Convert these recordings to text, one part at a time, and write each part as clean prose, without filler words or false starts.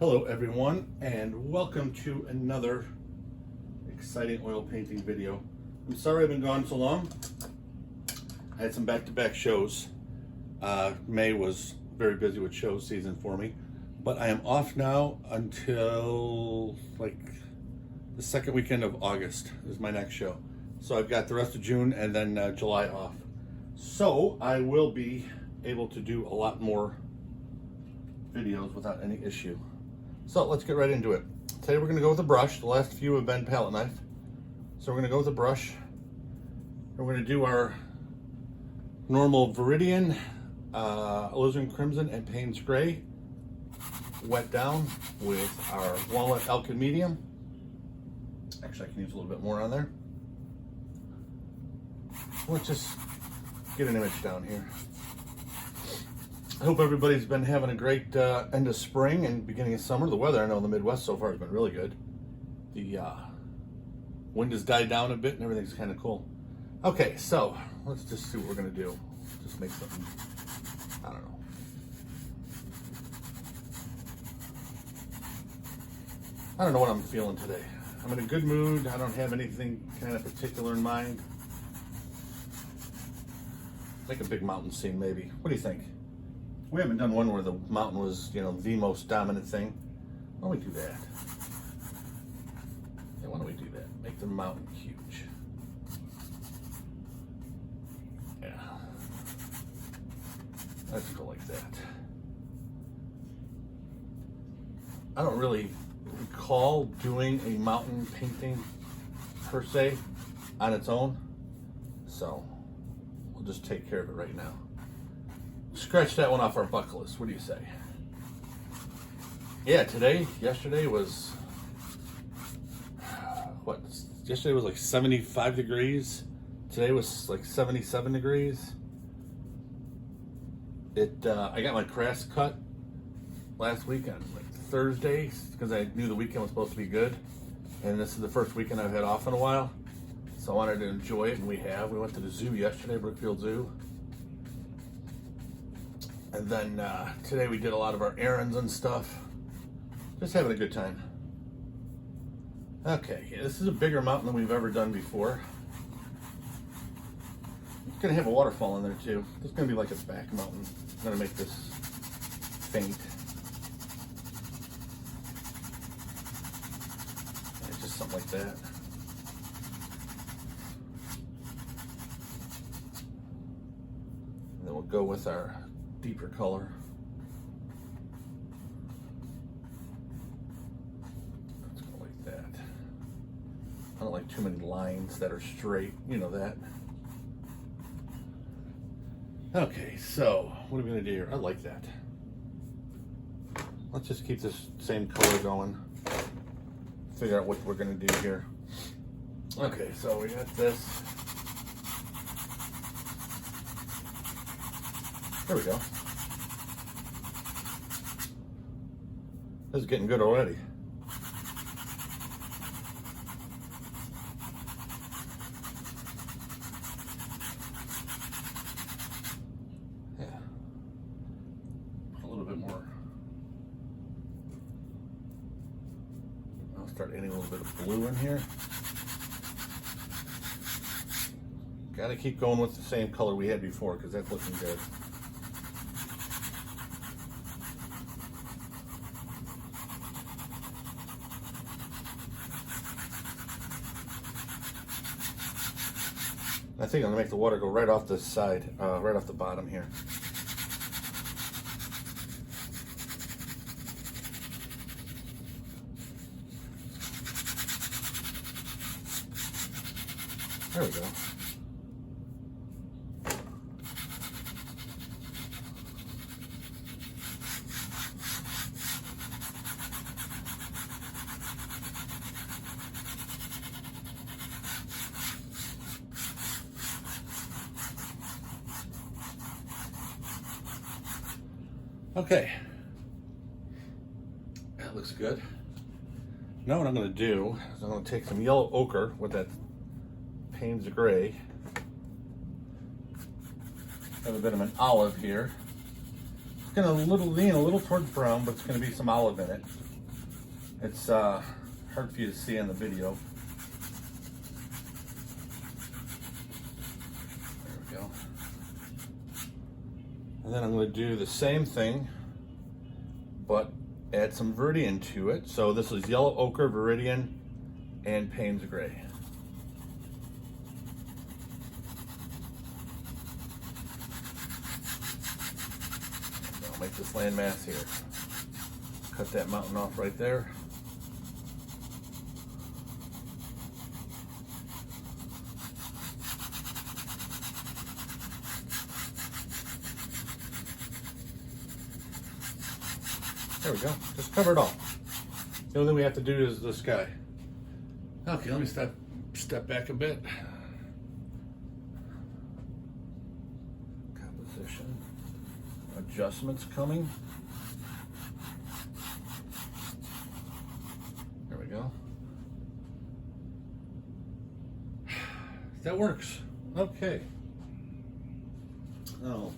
Hello everyone, and welcome to another exciting oil painting video. I'm sorry I've been gone so long. I had some back-to-back shows. May was very busy with show season for me, but I am off now until like the second weekend of August is my next show. So I've got the rest of June and then July off. So I will be able to do a lot more videos without any issue. So let's get right into it. Today we're going to go with a brush. The last few have been palette knife. So we're going to go with a brush. We're going to do our normal Viridian, Alizarin Crimson, and Payne's Gray. Wet down with our Walnut Alkyd medium. Actually, I can use a little bit more on there. Let's just get an image down here. I hope everybody's been having a great end of spring and beginning of summer. The weather, I know in the Midwest so far has been really good. The wind has died down a bit and everything's kind of cool. Okay, so let's just see what we're going to do. Just make something, I don't know. I don't know what I'm feeling today. I'm in a good mood. I don't have anything kind of particular in mind. Like a big mountain scene maybe. What do you think? We haven't done one where the mountain was, you know, the most dominant thing. Why don't we do that? Yeah, why don't we do that? Make the mountain huge. Yeah. Let's go like that. I don't really recall doing a mountain painting per se on its own. So we'll just take care of it right now. Scratch that one off our bucket list. What do you say? Yeah, yesterday was, what? Yesterday was like 75 degrees. Today was like 77 degrees. I got my grass cut last week on like Thursday because I knew the weekend was supposed to be good. And this is the first weekend I've had off in a while. So I wanted to enjoy it, and we have. We went to the zoo yesterday, Brookfield Zoo. And then today we did a lot of our errands and stuff. Just having a good time. Okay, yeah, this is a bigger mountain than we've ever done before. It's gonna have a waterfall in there too. It's gonna be like a back mountain. I'm gonna make this faint. Yeah, just something like that. And then we'll go with our deeper color. Let's go like that. I don't like too many lines that are straight, you know that. Okay, so what are we gonna do here? I like that. Let's just keep this same color going. Figure out what we're gonna do here. Okay, so we got this. There we go. This is getting good already. Yeah. A little bit more. I'll start adding a little bit of blue in here. Gotta keep going with the same color we had before because that's looking good. I think I'm gonna make the water go right off this side, right off the bottom here. There we go. Okay, that looks good. Now what I'm going to do is I'm going to take some yellow ochre with that Payne's Gray. I have a bit of an olive here. It's going to lean a little towards brown, but it's going to be some olive in it. It's hard for you to see on the video. There we go. And then I'm going to do the same thing, but add some Viridian to it. So this is yellow ochre, Viridian, and Payne's gray. I'll make this landmass here. Cut that mountain off right there. There we go. Just cover it all. The only thing we have to do is the sky. Okay, let me step back a bit. Composition. Adjustments coming. There we go. That works. Okay. Now,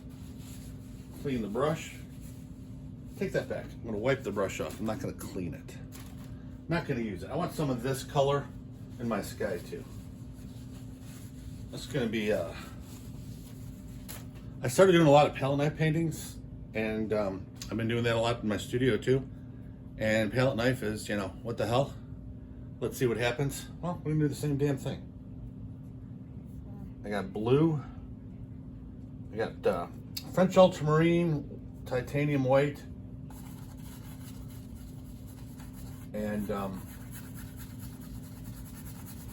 clean the brush. Take that back. I'm going to wipe the brush off. I'm not going to clean it. I'm not going to use it. I want some of this color in my sky too. That's going to be, I started doing a lot of palette knife paintings, and I've been doing that a lot in my studio too. And palette knife is, you know, what the hell? Let's see what happens. Well, we're going to do the same damn thing. I got blue. I got French ultramarine, titanium white, and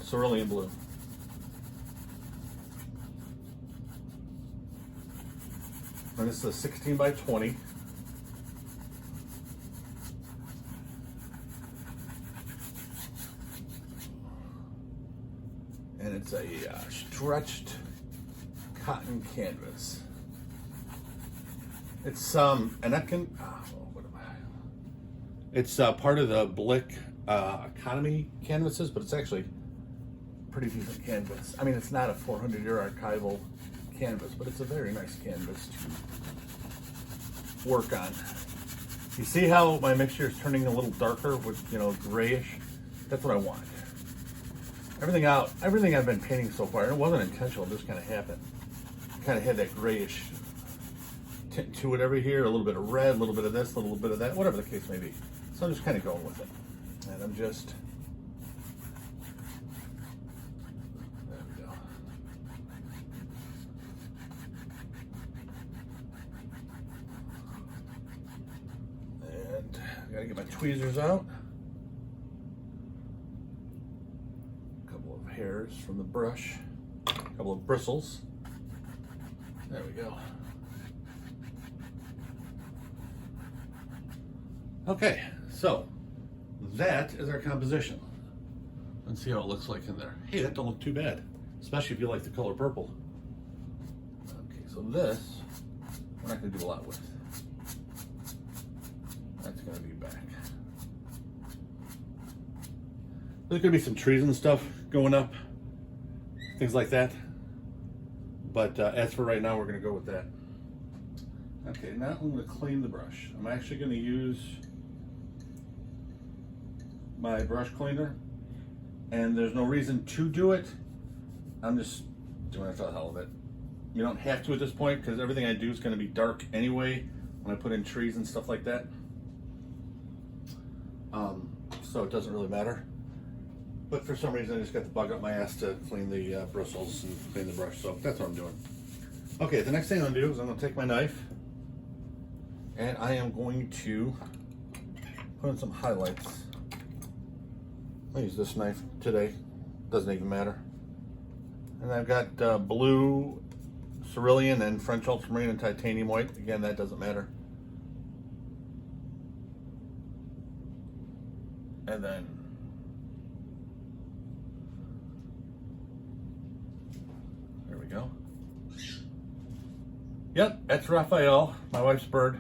cerulean blue. And this is a 16 by 20. And it's a stretched cotton canvas. It's and that can what am I? It's part of the Blick economy canvases, but it's actually pretty decent canvas. I mean, it's not a 400-year archival canvas, but it's a very nice canvas to work on. You see how my mixture is turning a little darker with, you know, grayish? That's what I want. Everything I've been painting so far, and it wasn't intentional, it just kind of happened. Kind of had that grayish tint to it over here, a little bit of red, a little bit of this, a little bit of that, whatever the case may be. So I'm just kind of going with it. And I'm just, there we go. And I gotta get my tweezers out. A couple of hairs from the brush, a couple of bristles. There we go. Okay, so that is our composition. Let's see how it looks like in there. Hey, that don't look too bad, especially if you like the color purple. Okay, so this, we're not gonna do a lot with. That's gonna be back. There's gonna be some trees and stuff going up, things like that. But as for right now, we're gonna go with that. Okay, now I'm gonna clean the brush. I'm actually gonna use my brush cleaner, and there's no reason to do it. I'm just doing it for the hell of it. You don't have to at this point, because everything I do is going to be dark anyway when I put in trees and stuff like that. So it doesn't really matter. But for some reason I just got the bug up my ass to clean the bristles and clean the brush, so that's what I'm doing. Okay, the next thing I'm going to do is I'm going to take my knife and I am going to put in some highlights. I use this knife today, doesn't even matter. And I've got blue, cerulean, and French ultramarine and titanium white. Again, that doesn't matter. And then there we go. Yep, that's Raphael, my wife's bird.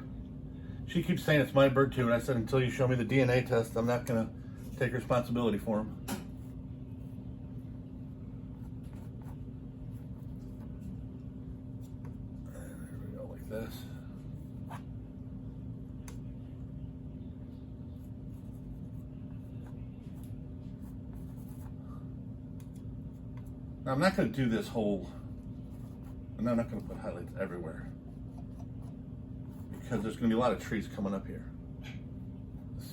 She keeps saying it's my bird too, and I said until you show me the DNA test, I'm not gonna take responsibility for him. And there we go, like this. Now, I'm not going to do this whole, and I'm not going to put highlights everywhere because there's going to be a lot of trees coming up here.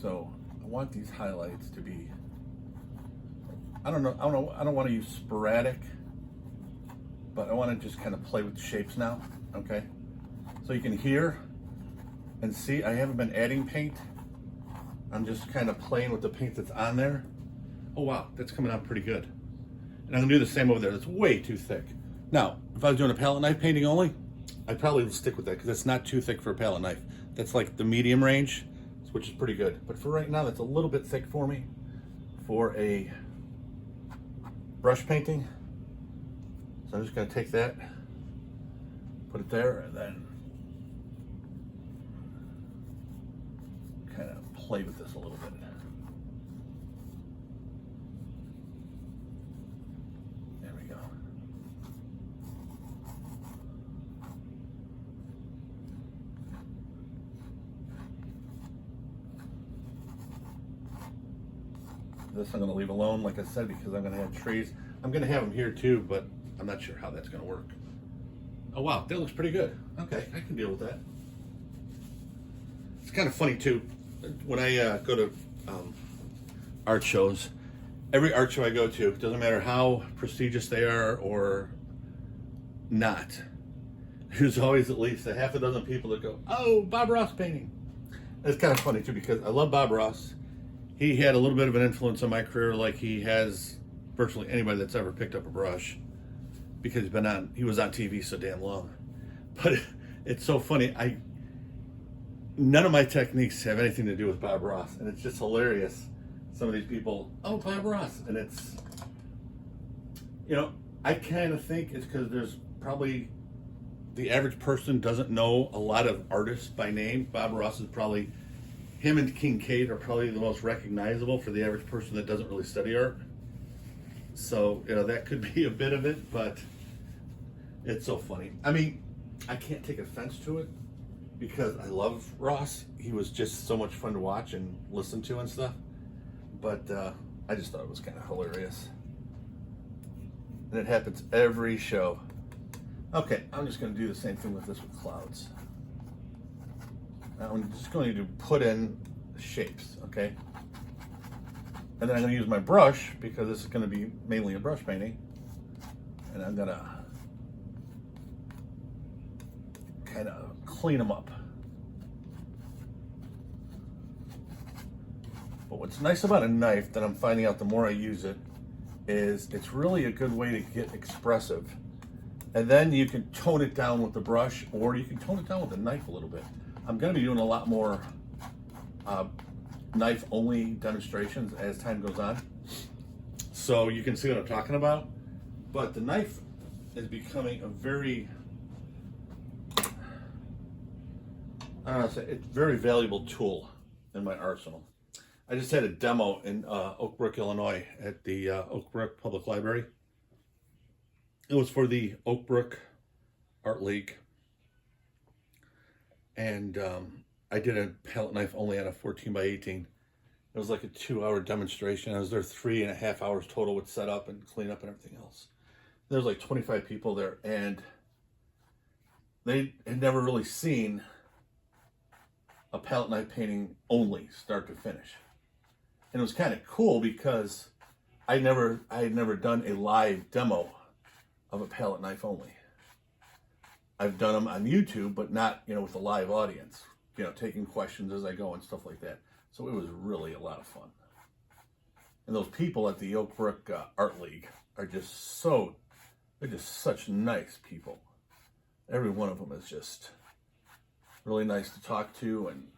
So I want these highlights to be, I don't want to use sporadic, but I want to just kind of play with the shapes now, okay? So you can hear and see I haven't been adding paint. I'm just kind of playing with the paint that's on there. Oh wow, that's coming out pretty good. And I'm gonna do the same over there. That's way too thick. Now, if I was doing a palette knife painting only, I'd probably stick with that because it's not too thick for a palette knife. That's like the medium range, which is pretty good. But for right now, that's a little bit thick for me for a brush painting. So I'm just gonna take that, put it there, and then kind of play with this a little bit. There we go. This I'm going to leave alone, like I said, because I'm going to have trees. I'm going to have them here too, but I'm not sure how that's going to work. Oh wow, that looks pretty good. Okay, I can deal with that. It's kind of funny too. When I go to art shows, every art show I go to, doesn't matter how prestigious they are or not, there's always at least a half a dozen people that go, oh, Bob Ross painting. It's kind of funny too because I love Bob Ross. He had a little bit of an influence on my career like he has virtually anybody that's ever picked up a brush because he was on TV so damn long. But it's so funny. None of my techniques have anything to do with Bob Ross, and it's just hilarious. Some of these people, oh, Bob Ross, and it's, I kind of think it's because there's probably the average person doesn't know a lot of artists by name. Bob Ross is probably, him and Kincaid are probably the most recognizable for the average person that doesn't really study art. So, that could be a bit of it, but it's so funny. I mean, I can't take offense to it, because I love Ross. He was just so much fun to watch and listen to and stuff. But I just thought it was kind of hilarious. And it happens every show. Okay, I'm just going to do the same thing with this with clouds. Now I'm just going to put in shapes, okay? And then I'm going to use my brush, because this is going to be mainly a brush painting. And I'm going to kind of clean them up. But what's nice about a knife that I'm finding out the more I use it is it's really a good way to get expressive. And then you can tone it down with the brush, or you can tone it down with the knife a little bit. I'm going to be doing a lot more knife only demonstrations as time goes on. So you can see what I'm talking about. But the knife is becoming a very, it's a very valuable tool in my arsenal. I just had a demo in Oak Brook, Illinois at the Oak Brook Public Library. It was for the Oak Brook Art League. And I did a palette knife only on a 14 by 18. It was like a 2-hour demonstration. I was there 3.5 hours total with setup and cleanup and everything else. There was like 25 people there, and they had never really seen a palette knife painting only, start to finish. And it was kind of cool because I had never done a live demo of a palette knife only. I've done them on YouTube, but not, with a live audience, taking questions as I go and stuff like that. So it was really a lot of fun. And those people at the Oak Brook Art League are they're just such nice people. Every one of them is just really nice to talk to and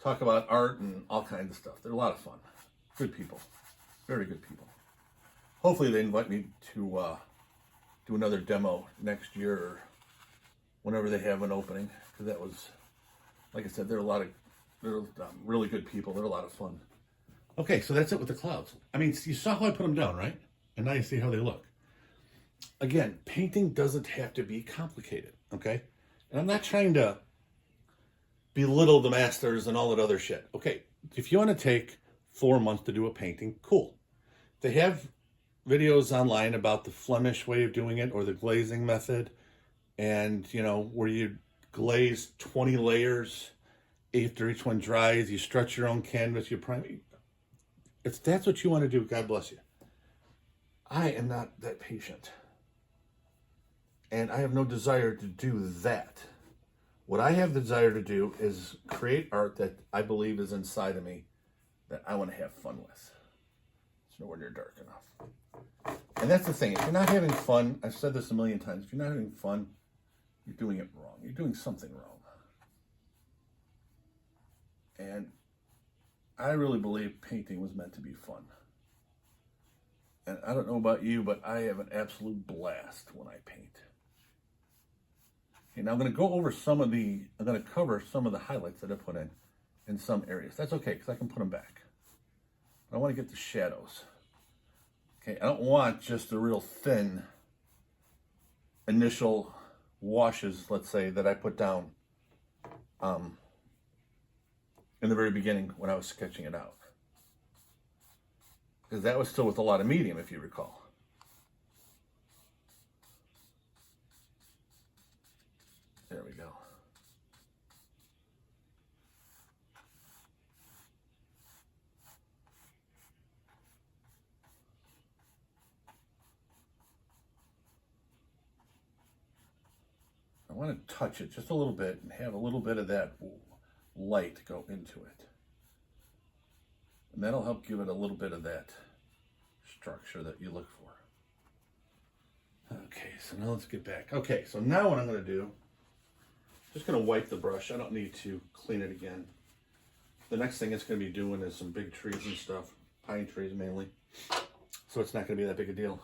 talk about art and all kinds of stuff. They're a lot of fun. Good people. Very good people. Hopefully they invite me to do another demo next year or whenever they have an opening. Because that was, like I said, they're really good people. They're a lot of fun. Okay, so that's it with the clouds. I mean, you saw how I put them down, right? And now you see how they look. Again, painting doesn't have to be complicated, okay? And I'm not trying to belittle the masters and all that other shit. Okay, if you want to take 4 months to do a painting, cool. They have videos online about the Flemish way of doing it or the glazing method, and you know, where you glaze 20 layers after each one dries, you stretch your own canvas, you prime. If that's what you want to do, God bless you. I am not that patient, and I have no desire to do that. What I have the desire to do is create art that I believe is inside of me that I want to have fun with. It's nowhere near dark enough. And that's the thing. If you're not having fun, I've said this a million times, if you're not having fun, you're doing it wrong. You're doing something wrong. And I really believe painting was meant to be fun. And I don't know about you, but I have an absolute blast when I paint. Okay, now I'm going to go over I'm going to cover some of the highlights that I put in some areas. That's okay, because I can put them back. But I want to get the shadows. Okay, I don't want just the real thin initial washes, let's say, that I put down in the very beginning when I was sketching it out. Because that was still with a lot of medium, if you recall. There we go. I want to touch it just a little bit and have a little bit of that light go into it. And that'll help give it a little bit of that structure that you look for. Okay, so now let's get back. Okay, so now what I'm going to do, just going to wipe the brush. I don't need to clean it again. The next thing it's going to be doing is some big trees and stuff, pine trees mainly. So it's not going to be that big a deal.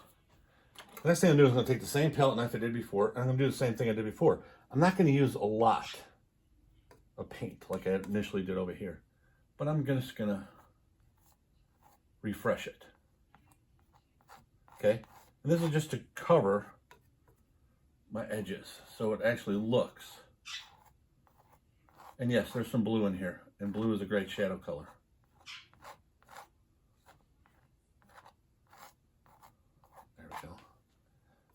The next thing I'm doing is going to take the same palette knife I did before, and I'm going to do the same thing I did before. I'm not going to use a lot of paint like I initially did over here, but I'm just going to refresh it. Okay, and this is just to cover my edges so it actually looks. And yes, there's some blue in here, and blue is a great shadow color. There we go.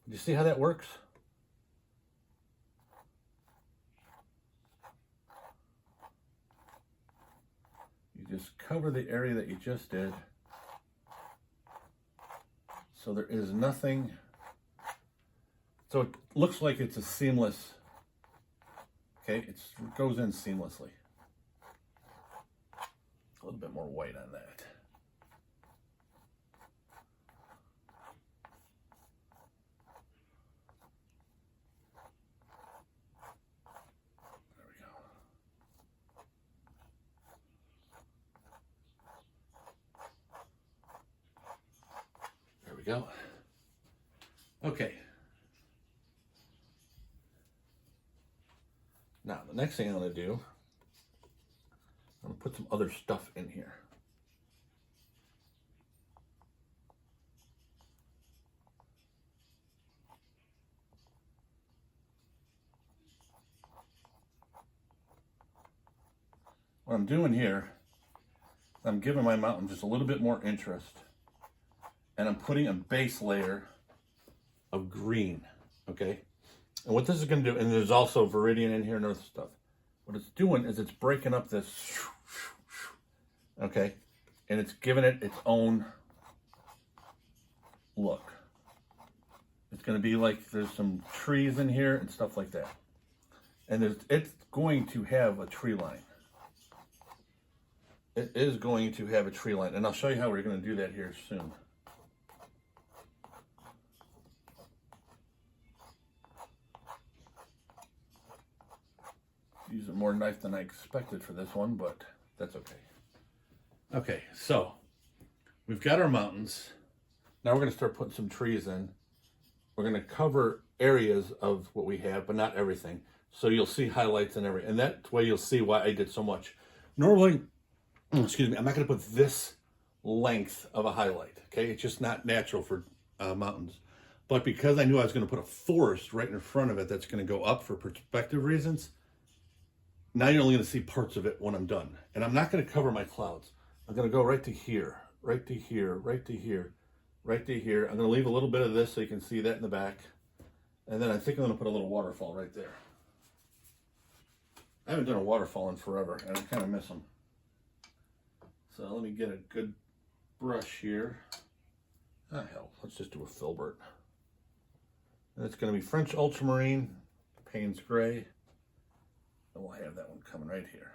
Do you see how that works? You just cover the area that you just did. So there is nothing, so it looks like it's a seamless, okay, it goes in seamlessly. A little bit more white on that. There we go. There we go. Okay. Now, the next thing I'm going to do, I'm going to put some other stuff in here. What I'm doing here, I'm giving my mountain just a little bit more interest. And I'm putting a base layer of green, okay? And what this is going to do, and there's also Viridian in here and other stuff. What it's doing is it's breaking up this, okay? And it's giving it its own look. It's going to be like there's some trees in here and stuff like that. And it's going to have a tree line. It is going to have a tree line. And I'll show you how we're going to do that here soon. Using more knife than I expected for this one, but that's okay. Okay, so we've got our mountains. Now we're going to start putting some trees in. We're going to cover areas of what we have, but not everything. So you'll see highlights and everything. And that way you'll see why I did so much. Normally, excuse me, I'm not going to put this length of a highlight. Okay, it's just not natural for mountains. But because I knew I was going to put a forest right in front of it that's going to go up for perspective reasons, now you're only going to see parts of it when I'm done. And I'm not going to cover my clouds. I'm going to go right to here, right to here, right to here, right to here. I'm going to leave a little bit of this so you can see that in the back. And then I think I'm going to put a little waterfall right there. I haven't done a waterfall in forever, and I kind of miss them. So let me get a good brush here. Ah, hell, let's just do a filbert. And it's going to be French Ultramarine, Payne's Gray, and we'll have that one coming right here.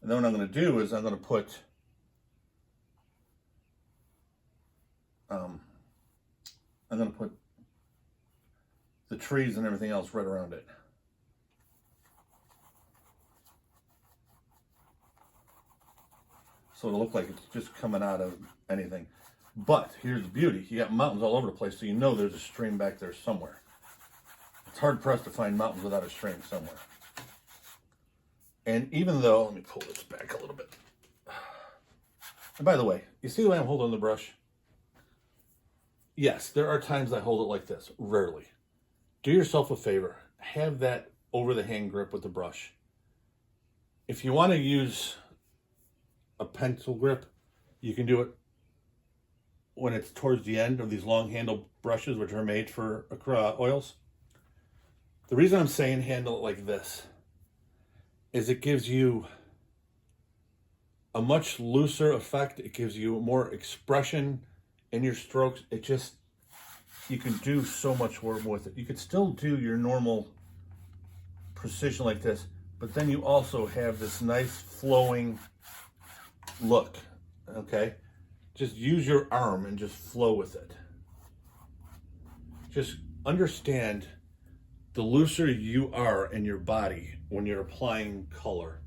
And then what I'm going to do is I'm going to put the trees and everything else right around it. So it'll look like it's just coming out of anything. But here's the beauty. You got mountains all over the place, so you know there's a stream back there somewhere. It's hard pressed to find mountains without a stream somewhere. And even though, let me pull this back a little bit. And by the way, you see the way I'm holding the brush? Yes, there are times I hold it like this, rarely. Do yourself a favor, have that over the hand grip with the brush. If you want to use a pencil grip, you can do it when it's towards the end of these long handle brushes, which are made for oils. The reason I'm saying handle it like this is it gives you a much looser effect. It gives you more expression in your strokes. It just, you can do so much more with it. You could still do your normal precision like this, but then you also have this nice flowing look, okay? Just use your arm and just flow with it. Just understand the looser you are in your body when you're applying color,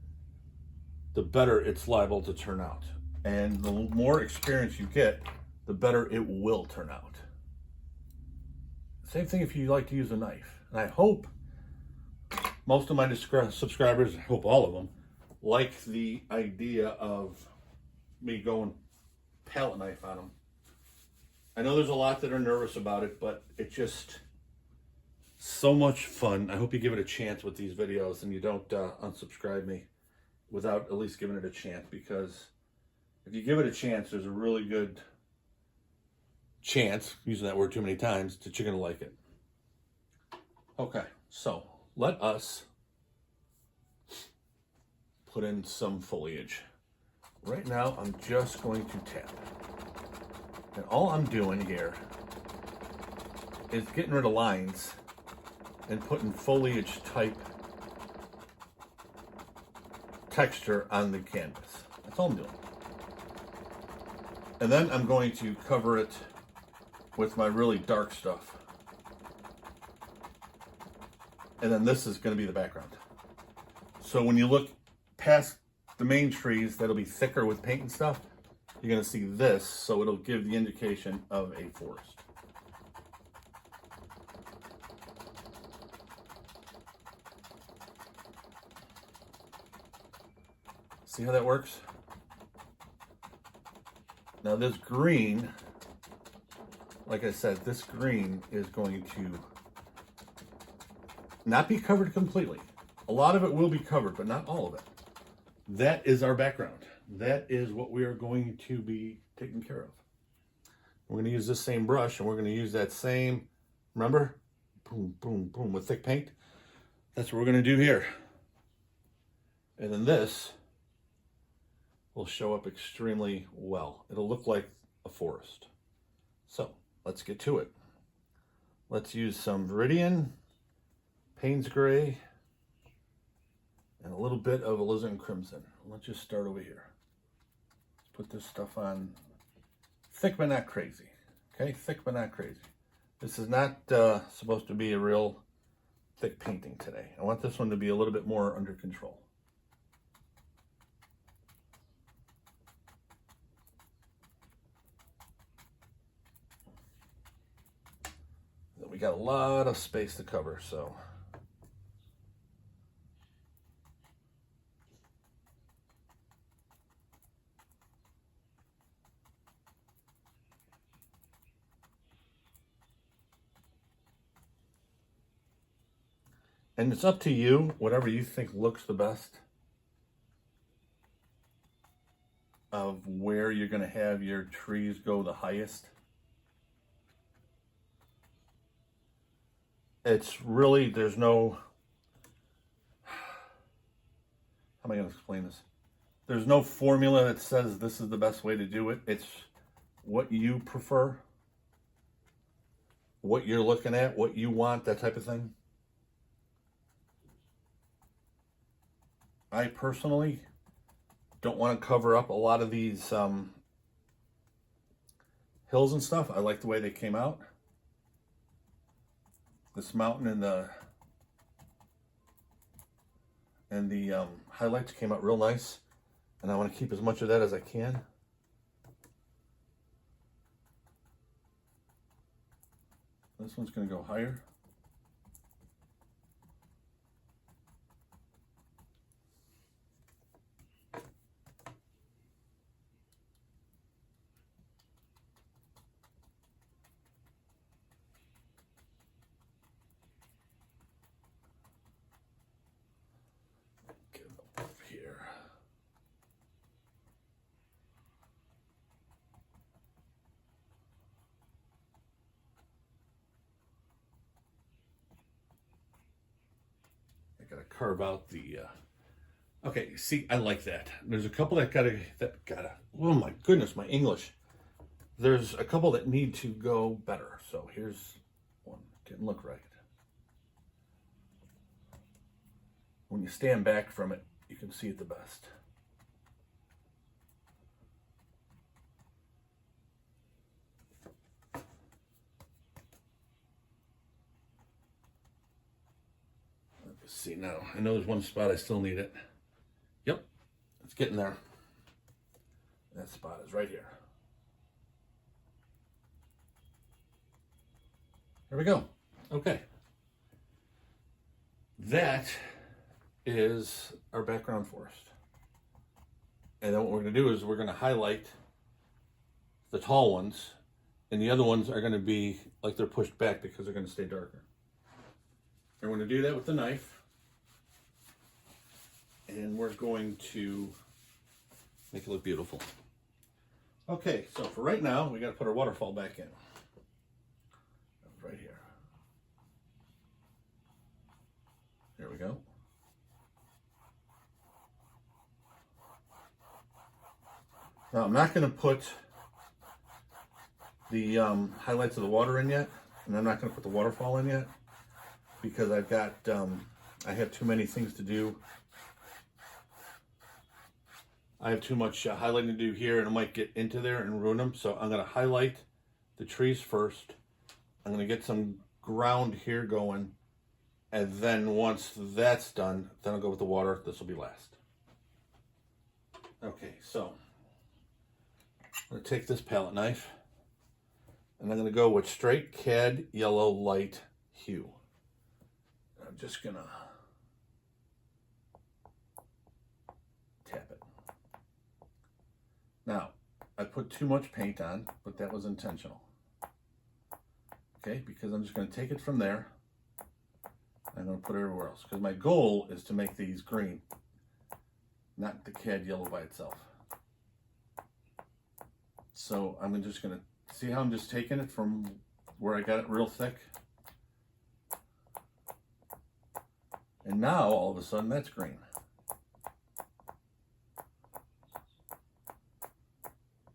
the better it's liable to turn out. And the more experience you get, the better it will turn out. Same thing if you like to use a knife. And I hope most of my subscribers, I hope all of them, like the idea of me going palette knife on them. I know there's a lot that are nervous about it, but it's just so much fun. I hope you give it a chance with these videos and you don't unsubscribe me without at least giving it a chance, because if you give it a chance, there's a really good chance, using that word too many times, that you're going to like it. Okay, so let us put in some foliage. Right now, I'm just going to tap. And all I'm doing here is getting rid of lines and putting foliage type texture on the canvas. That's all I'm doing. And then I'm going to cover it with my really dark stuff. And then this is going to be the background. So when you look past the main trees that'll be thicker with paint and stuff, you're going to see this, so it'll give the indication of a forest. See how that works? Now this green, like I said, this green is going to not be covered completely. A lot of it will be covered, but not all of it. That is our background. That is what we are going to be taking care of. We're going to use this same brush, and we're going to use that same, remember? Boom, boom, boom, with thick paint. That's what we're going to do here. And then this will show up extremely well. It'll look like a forest. So let's get to it. Let's use some Viridian, Payne's Gray, and a little bit of Alizarin Crimson. Let's just start over here. Let's put this stuff on thick but not crazy. Okay, thick but not crazy. This is not supposed to be a real thick painting today. I want this one to be a little bit more under control. We got a lot of space to cover, so. And it's up to you, whatever you think looks the best. of where you're going to have your trees go the highest. It's really, there's no, how am I going to explain this? There's no formula that says this is the best way to do it. It's what you prefer, what you're looking at, what you want, that type of thing. I personally don't want to cover up a lot of these hills and stuff. I like the way they came out. This mountain and the highlights came out real nice, and I want to keep as much of that as I can. This one's going to go higher. Gotta carve out the okay, see, I like that. There's a couple that gotta oh my goodness, my English. There's a couple that need to go better. So here's one. Didn't look right. When you stand back from it, you can see it the best. See now, I know there's one spot I still need it. Yep, it's getting there. That spot is right here. There we go. Okay. That is our background forest. And then what we're going to do is we're going to highlight the tall ones, and the other ones are going to be like they're pushed back because they're going to stay darker. And we're going to do that with the knife. And we're going to make it look beautiful. Okay, so for right now, we got to put our waterfall back in. Right here. There we go. Now I'm not going to put the highlights of the water in yet, and I'm not going to put the waterfall in yet, because I've got, I have too many things to do. I have too much highlighting to do here, and I might get into there and ruin them. So I'm going to highlight the trees first. I'm going to get some ground here going. And then once that's done, then I'll go with the water. This will be last. Okay, so I'm going to take this palette knife, and I'm going to go with straight Cadmium Yellow Light Hue. I'm just going to tap it. Now, I put too much paint on, but that was intentional. Okay, because I'm just going to take it from there. I'm going to put it everywhere else, because my goal is to make these green, not the Cadmium Yellow by itself. So I'm just going to see how I'm just taking it from where I got it real thick. And now, all of a sudden, that's green.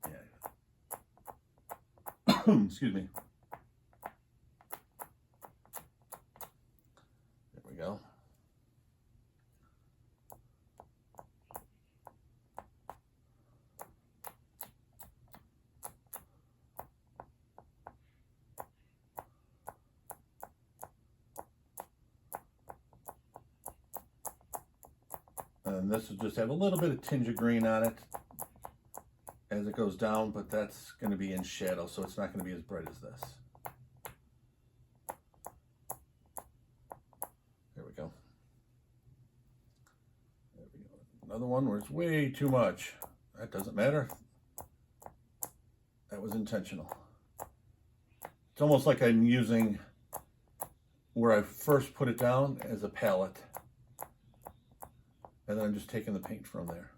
Yeah. Excuse me. There we go. And this will just have a little bit of tinge of green on it as it goes down, but that's going to be in shadow, so it's not going to be as bright as this. There we go. There we go. Another one where it's way too much. That doesn't matter. That was intentional. It's almost like I'm using where I first put it down as a palette. And then I'm just taking the paint from there.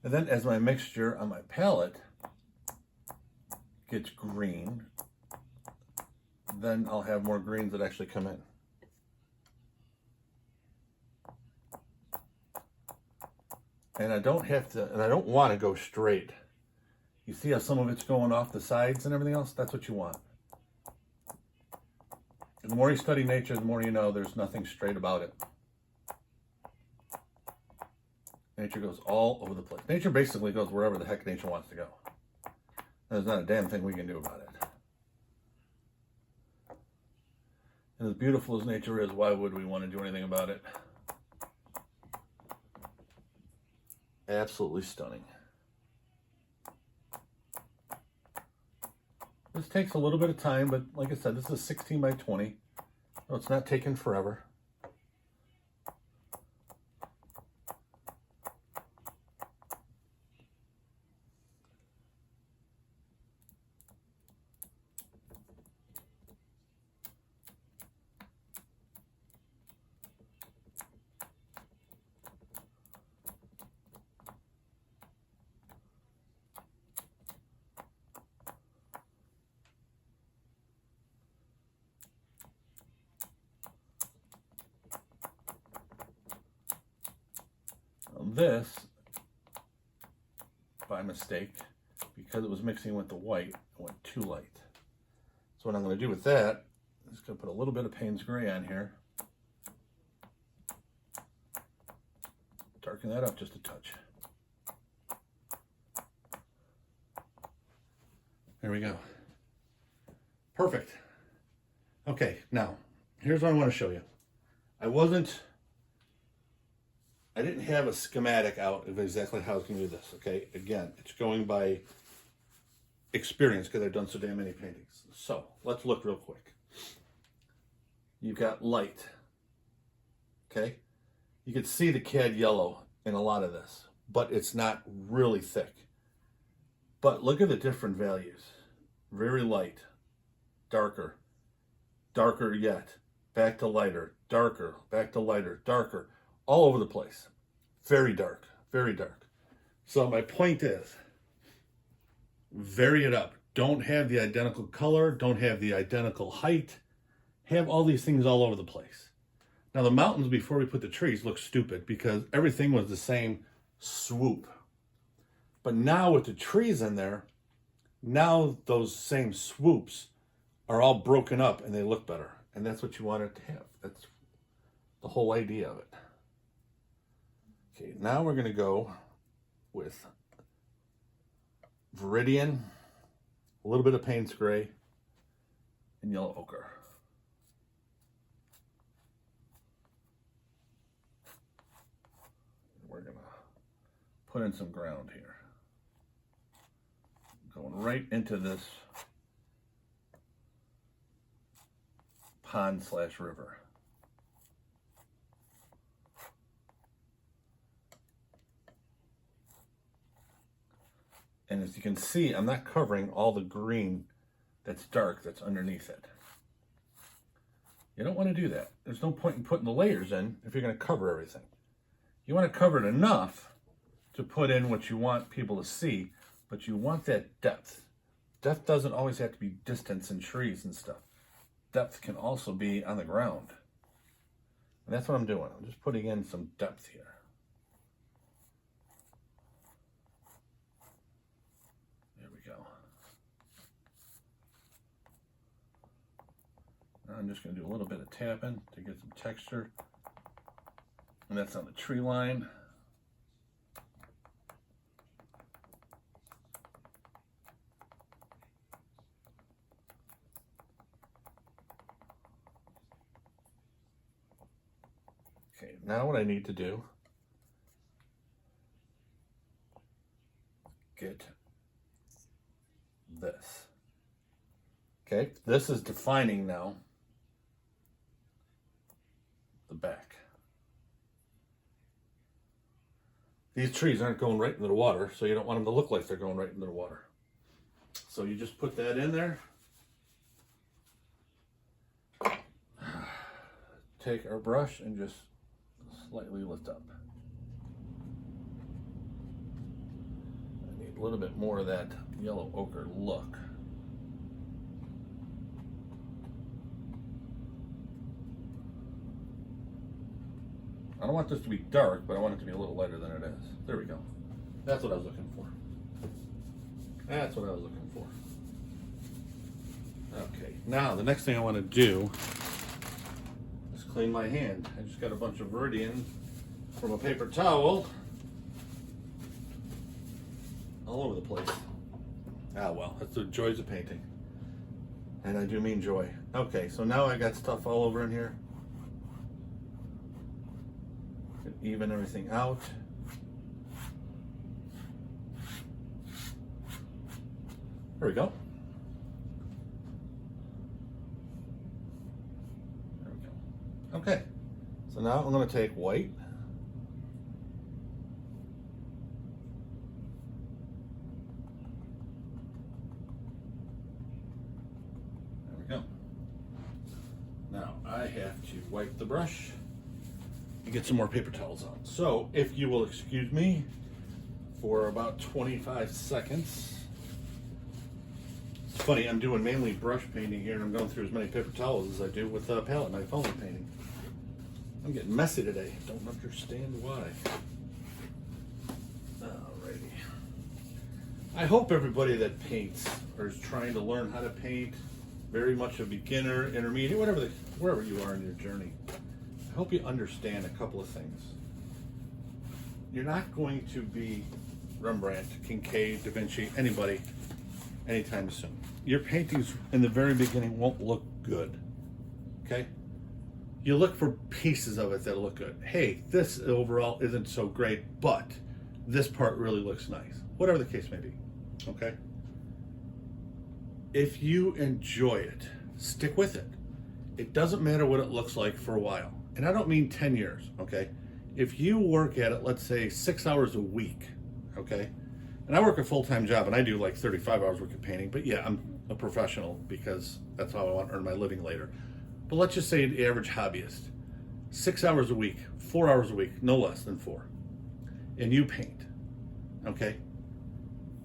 And then as my mixture on my palette gets green, then I'll have more greens that actually come in. And I don't have to, and I don't want to go straight. You see how some of it's going off the sides and everything else? That's what you want. And the more you study nature, the more you know there's nothing straight about it. Nature goes all over the place. Nature basically goes wherever the heck nature wants to go. There's not a damn thing we can do about it. And as beautiful as nature is, why would we want to do anything about it? Absolutely stunning. This takes a little bit of time, but like I said, this is 16 by 20, so it's not taking forever. This, by mistake, because it was mixing with the white, it went too light. So what I'm going to do with that, I'm just going to put a little bit of Payne's gray on here. Darken that up just a touch. There we go. Perfect. Okay, now, here's what I want to show you. I didn't have a schematic out of exactly how I was going to do this, okay? Again, it's going by experience because I've done so damn many paintings. So, let's look real quick. You've got light, okay? You can see the cad yellow in a lot of this, but it's not really thick. But look at the different values. Very light, darker, darker yet, back to lighter, darker, back to lighter, darker. All over the place. Very dark, very dark. So my point is, vary it up. Don't have the identical color, don't have the identical height. Have all these things all over the place. Now the mountains, before we put the trees, look stupid because everything was the same swoop. But now with the trees in there, now those same swoops are all broken up and they look better. And that's what you want it to have. That's the whole idea of it. Okay, now we're going to go with Viridian, a little bit of Payne's gray, and yellow ochre. We're going to put in some ground here. Going right into this pond/river. And as you can see, I'm not covering all the green that's dark that's underneath it. You don't want to do that. There's no point in putting the layers in if you're going to cover everything. You want to cover it enough to put in what you want people to see, but you want that depth. Depth doesn't always have to be distance and trees and stuff. Depth can also be on the ground. And that's what I'm doing. I'm just putting in some depth here. I'm just going to do a little bit of tapping to get some texture. And that's on the tree line. Okay, now what I need to do, get this. Okay, this is defining now the back. These trees aren't going right into the water, so you don't want them to look like they're going right into the water. So you just put that in there. Take our brush and just slightly lift up. little bit more of that yellow ochre look. I don't want this to be dark, but I want it to be a little lighter than it is. There we go. That's what I was looking for. That's what I was looking for. Okay, now the next thing I want to do is clean my hand. I just got a bunch of Viridian from a paper towel all over the place. Ah well, that's the joys of painting. And I do mean joy. Okay, so now I got stuff all over in here. Even everything out. There we go. There we go. Okay, so now I'm going to take white. There we go. Now I have to wipe the brush and get some more paper towels on. So if you will excuse me for about 25 seconds. It's funny, I'm doing mainly brush painting here, and I'm going through as many paper towels as I do with palette knife only painting. I'm getting messy today. Don't understand why. Alrighty. I hope everybody that paints or is trying to learn how to paint, very much a beginner, intermediate, wherever you are in your journey, I hope you understand a couple of things. You're not going to be Rembrandt, Kincaid, Da Vinci, anybody anytime soon. Your paintings in the very beginning won't look good, okay? You look for pieces of it that look good. Hey, this overall isn't so great, but this part really looks nice. Whatever the case may be, okay? If you enjoy it, stick with it. It doesn't matter what it looks like for a while. And I don't mean 10 years, okay? If you work at it, let's say 6 hours a week, okay? And I work a full-time job, and I do like 35 hours worth of painting, but yeah, I'm a professional because that's how I want to earn my living later. But let's just say the average hobbyist, 6 hours a week, 4 hours a week, no less than 4, and you paint, okay?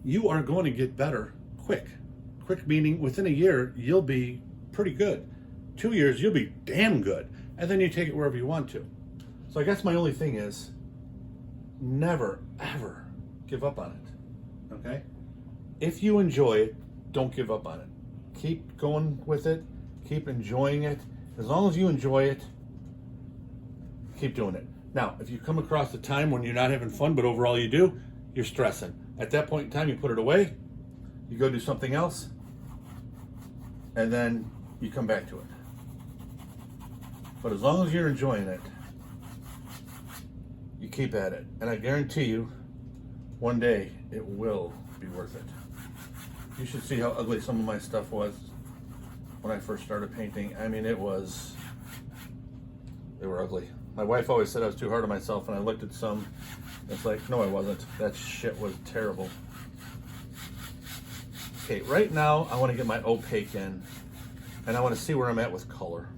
You are going to get better quick. Quick meaning within a year, you'll be pretty good. 2 years, you'll be damn good. And then you take it wherever you want to. So I guess my only thing is never, ever give up on it, okay? If you enjoy it, don't give up on it. Keep going with it. Keep enjoying it. As long as you enjoy it, keep doing it. Now, if you come across a time when you're not having fun, but overall you do, you're stressing. At that point in time, you put it away, you go do something else, and then you come back to it. But as long as you're enjoying it, you keep at it. And I guarantee you, one day, it will be worth it. You should see how ugly some of my stuff was when I first started painting. I mean, they were ugly. My wife always said I was too hard on myself, and I looked at some, it's like, no, I wasn't. That shit was terrible. Okay, right now, I want to get my opaque in, and I want to see where I'm at with color.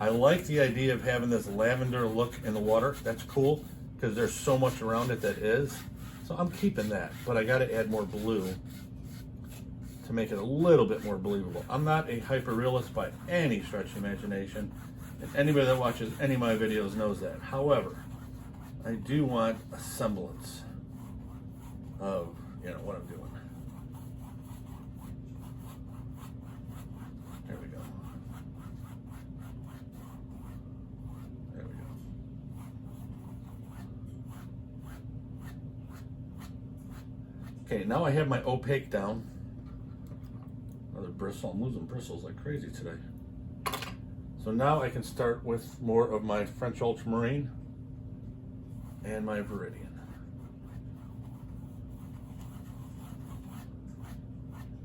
I like the idea of having this lavender look in the water. That's cool because there's so much around it that is. So I'm keeping that, but I got to add more blue to make it a little bit more believable. I'm not a hyper-realist by any stretch of imagination, and anybody that watches any of my videos knows that. However, I do want a semblance of, what I'm doing. There we go. There we go. Okay, now I have my opaque down. Another bristle. I'm losing bristles like crazy today. So now I can start with more of my French ultramarine and my Viridian.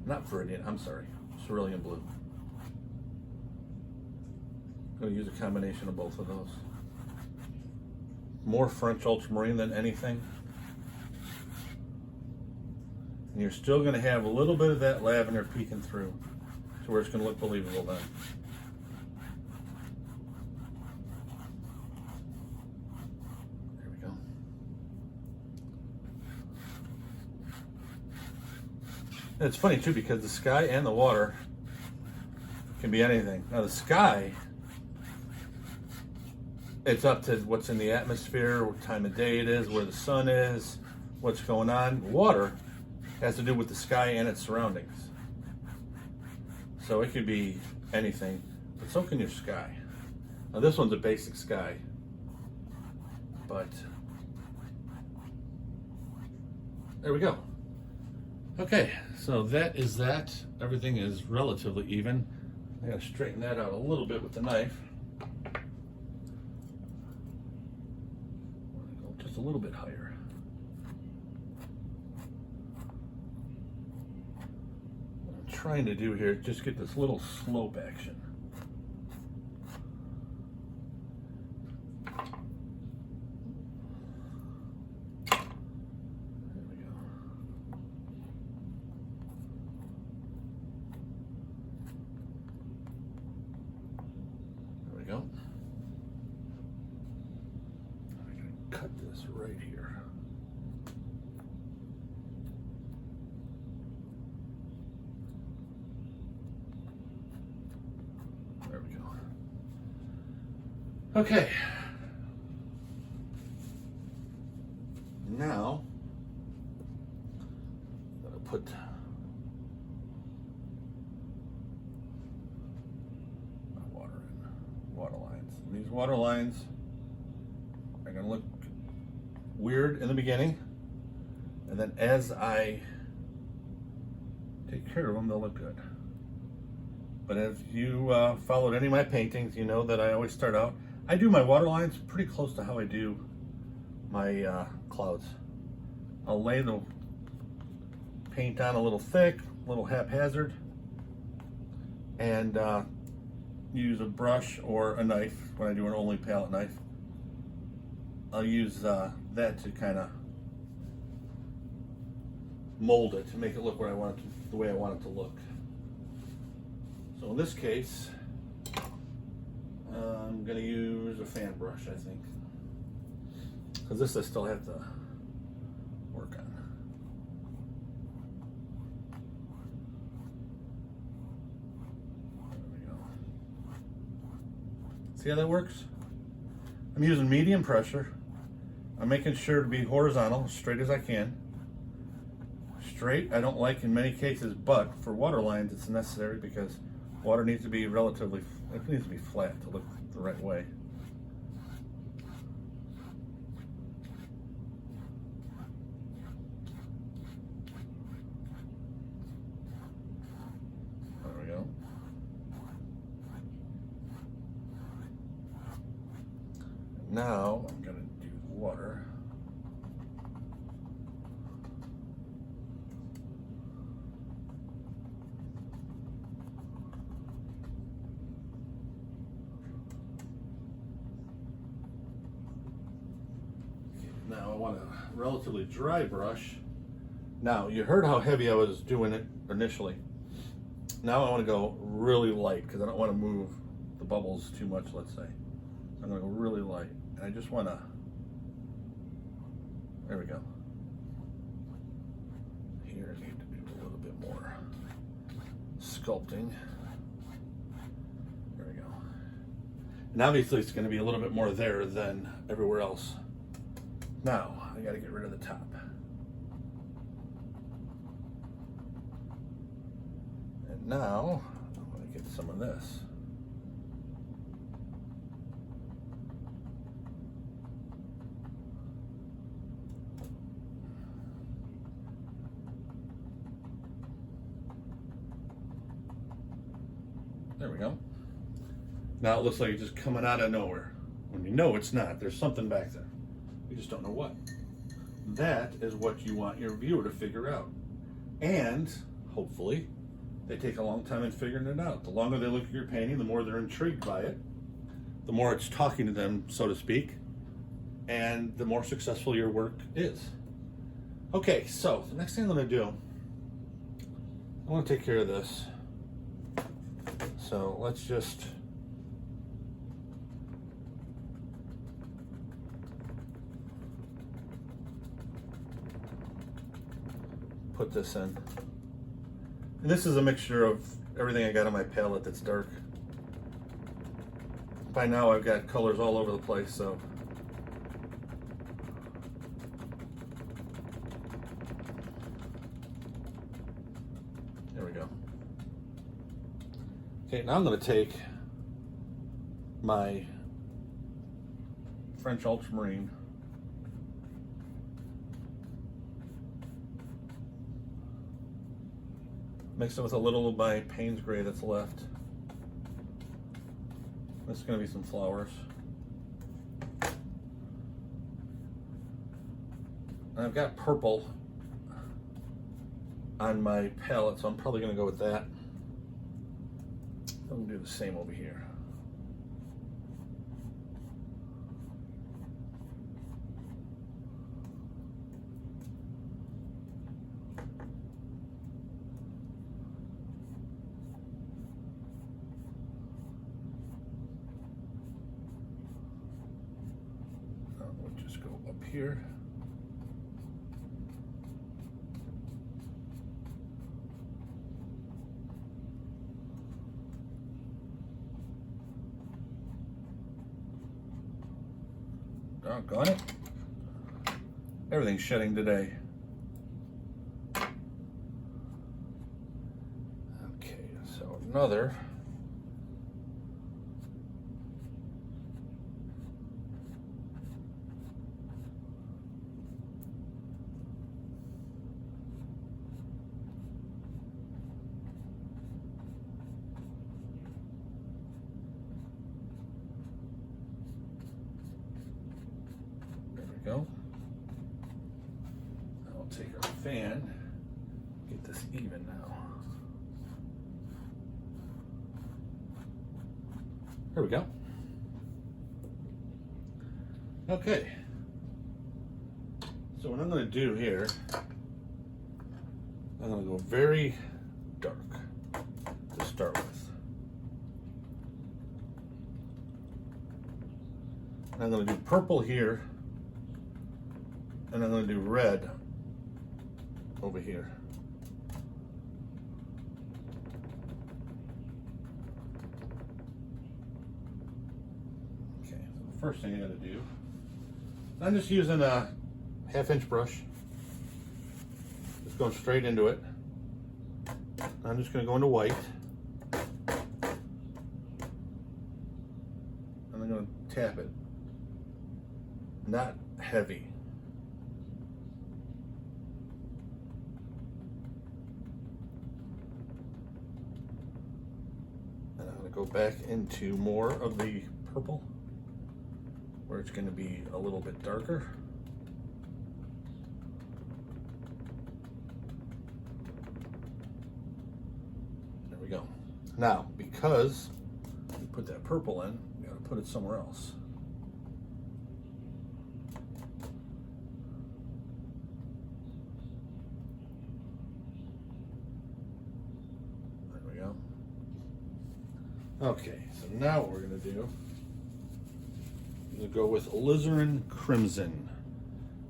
Not Viridian, I'm sorry, cerulean blue. I'm going to use a combination of both of those. More French ultramarine than anything. And you're still going to have a little bit of that lavender peeking through to where it's going to look believable then. There we go. And it's funny too, because the sky and the water can be anything. Now the sky, it's up to what's in the atmosphere, what time of day it is, where the sun is, what's going on. Water has to do with the sky and its surroundings. So it could be anything, but so can your sky. Now this one's a basic sky, but there we go. Okay, so that is that. Everything is relatively even. I gotta straighten that out a little bit with the knife. Go just a little bit higher. What I'm trying to do here is just get this little slope action. Go. I'm going to cut this right here. There we go. Okay. Now, I'm going to put water lines. And these water lines are going to look weird in the beginning, and then as I take care of them, they'll look good. But if you followed any of my paintings, you know that I always start out, I do my water lines pretty close to how I do my clouds. I'll lay the paint on a little thick, a little haphazard, and use a brush or a knife. When I do an only palette knife, I'll use that to kind of mold it to make it look what I want it to, the way I want it to look. So in this case, I'm going to use a fan brush, I think, because this I still have to work on. See how that works? I'm using medium pressure. I'm making sure to be horizontal, as straight as I can. Straight, I don't like in many cases, but for water lines it's necessary because water needs to be relatively, it needs to be flat to look the right way. There we go. Now I'm going to do water. Now I want a relatively dry brush. Now you heard how heavy I was doing it initially. Now I want to go really light because I don't want to move the bubbles too much, let's say. I'm going to go really light. And I just want to, there we go. Here I need to do a little bit more sculpting. There we go. And obviously it's going to be a little bit more there than everywhere else. Now I got to get rid of the top. And now I'm going to get some of this. There we go. Now it looks like it's just coming out of nowhere. When you know it's not, there's something back there. You just don't know what. That is what you want your viewer to figure out. And hopefully they take a long time in figuring it out. The longer they look at your painting, the more they're intrigued by it, the more it's talking to them, so to speak, and the more successful your work is. Okay, so the next thing I'm going to do, I want to take care of this. So let's just put this in. And this is a mixture of everything I got on my palette that's dark. By now I've got colors all over the place, so. There we go. Okay, now I'm going to take my French Ultramarine, mix it with a little of my Payne's Gray that's left. This is going to be some flowers. And I've got purple on my palette, so I'm probably going to go with that. I'm going to do the same over here. Here. Doggone it. Everything's shedding today. Okay, so another. Go. I'll take our fan, get this even now. There we go. Okay. So what I'm going to do here, I'm going to go very dark to start with. I'm going to do purple here. And I'm going to do red over here. Okay, so the first thing I got to do, I'm just using a 1/2 inch brush. Just going straight into it. I'm just going to go into white. And I'm going to tap it. Not heavy. Go back into more of the purple where it's going to be a little bit darker. There we go. Now, because we put that purple in, we got to put it somewhere else. Okay, so now what we're going to do is we'll go with Alizarin Crimson.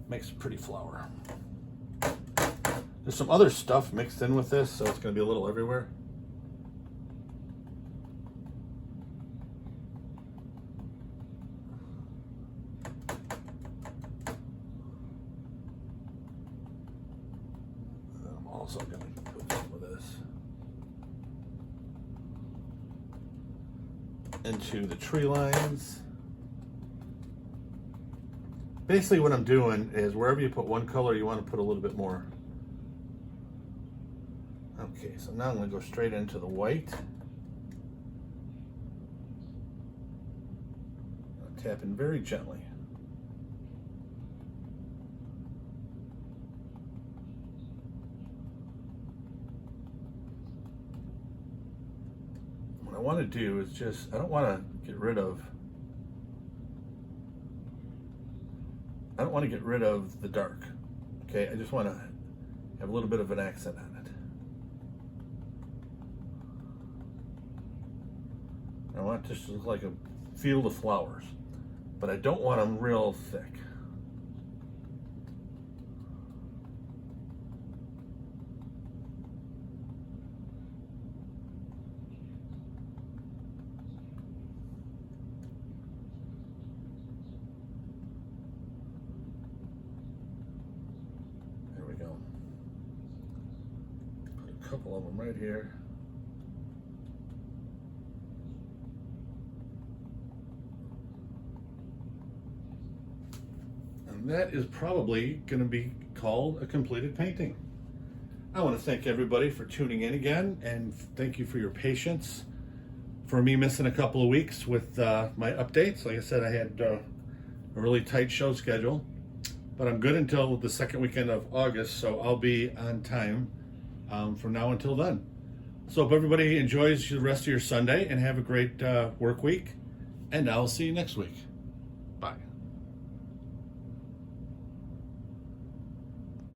Makes a pretty flower. There's some other stuff mixed in with this, so it's going to be a little everywhere. I'm also going to put some of this into the tree lines. Basically what I'm doing is wherever you put one color, you want to put a little bit more. Okay, so now I'm going to go straight into the white. I'm tapping very gently. What I want to do is just, I don't want to get rid of the dark. Okay, I just want to have a little bit of an accent on it. I want this to look like a field of flowers, but I don't want them real thick. couple of them right here. And that is probably going to be called a completed painting. I want to thank everybody for tuning in again, and thank you for your patience for me missing a couple of weeks with my updates. Like I said, I had a really tight show schedule, but I'm good until the second weekend of August, so I'll be on time from now until then. So hope everybody enjoys the rest of your Sunday and have a great work week, and I'll see you next week. Bye.